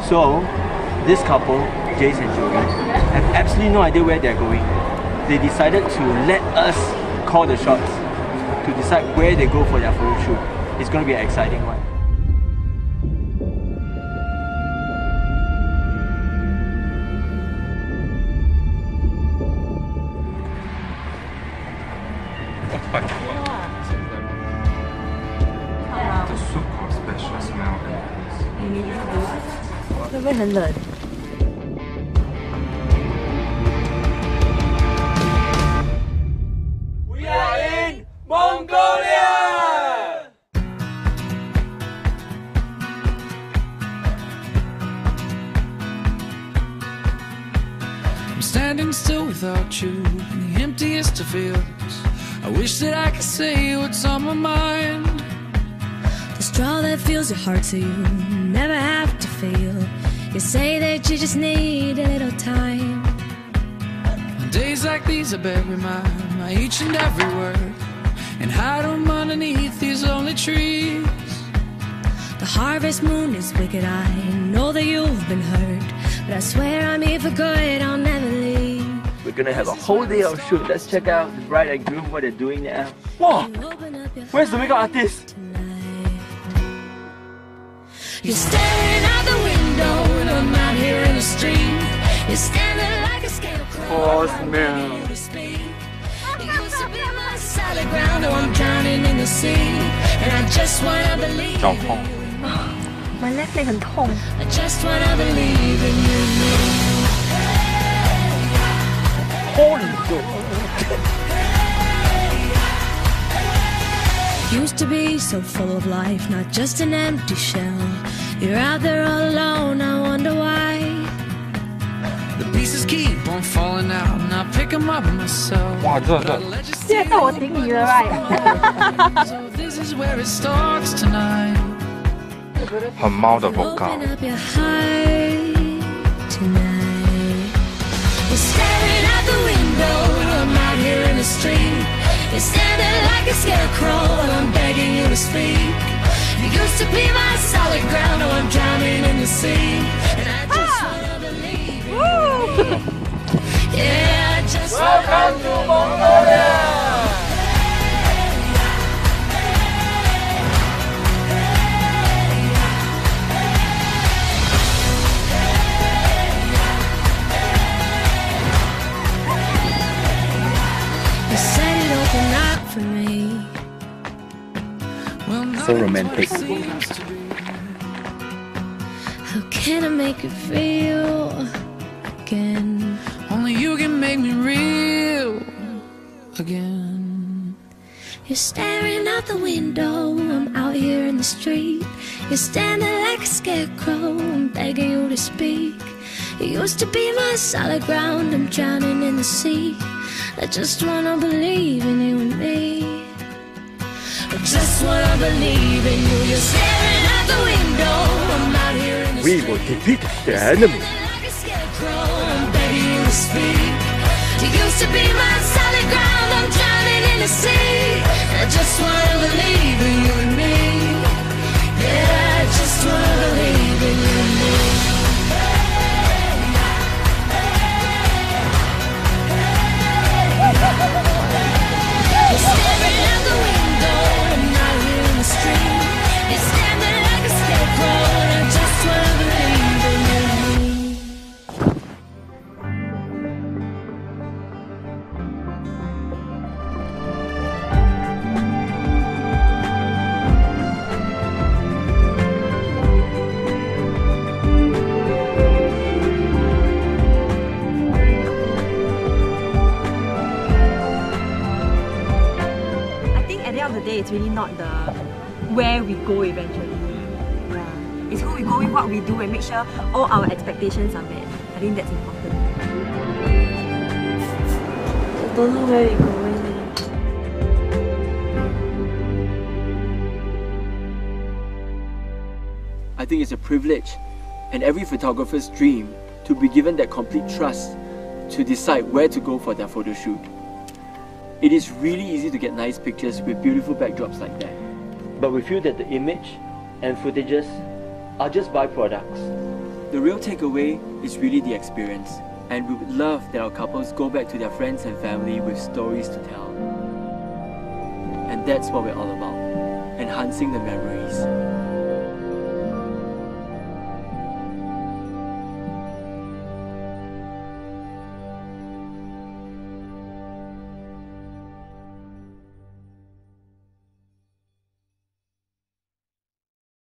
So, this couple, Jace and Joey, have absolutely no idea where they're going. They decided to let us call the shots to decide where they go for their photo shoot. It's going to be an exciting one. The soup has special smell. 会不会很冷？ We are in Mongolia! I'm standing still without you in the emptiest of fields. I wish that I could say what's on my mind. The straw that fills your heart so you never have to feel. You say that you just need a little time. On days like these I bury my each and every word and hide them underneath these lonely trees. The harvest moon is wicked, I know that you've been hurt, but I swear I'm here for good, I'll never leave. We're gonna have a whole day of shoot. Let's check out the bride and groom, what they're doing now. Whoa! Where's the makeup artist? You're staring out the window and I'm out here in the street. You're standing like a scarecrow. Oh, smell. You used to be my solid ground, oh I'm drowning in the sea. And I just wanna believe in you. My left leg 很痛。 I just wanna believe in you. Holy shit! Used to be so full of life, not just an empty shell. You're out there all alone, I wonder why. The pieces keep on falling out and I pick them up myself. 哇，这 现在到我顶你了 ，right？ So this is where it starts tonight. 很猫的 vocal。 Open up your heart tonight. You're staring out the window and I'm out here in the street. You're standing like a scarecrow and I'm begging you to speak. You used to be my solid ground, oh I'm drowning in the sea. And I just wanna believe in you. Yeah, I just Welcome to Mongolia! You said it opened up for me. So romantic. How can I make you feel again? Only you can make me real again. You're staring out the window, I'm out here in the street. You're standing like a scarecrow, I'm begging you to speak. You used to be my solid ground, I'm drowning in the sea. I just wanna believe in you and me. I just wanna believe in you. You're staring out the window, I'm out here in the We street. will defeat the enemy. Like a scarecrow, I'm begging you to speak. You used to be my solid ground, I'm drowning in the sea. I just wanna believe in you and me. Yeah, I just wanna believe in you and me. You're staring out the window, I'm out here in the street. You're standing like a scarecrow, and I just wanna believe in you and me. I think at the end of the day, it's really not the where we go eventually. Yeah. It's who we go with, what we do, and make sure all our expectations are met. I think that's important. I don't know where we're going. I think it's a privilege and every photographer's dream to be given that complete trust to decide where to go for their photo shoot. It is really easy to get nice pictures with beautiful backdrops like that. But we feel that the image and footages are just byproducts. The real takeaway is really the experience, and we would love that our couples go back to their friends and family with stories to tell. And that's what we're all about, enhancing the memories.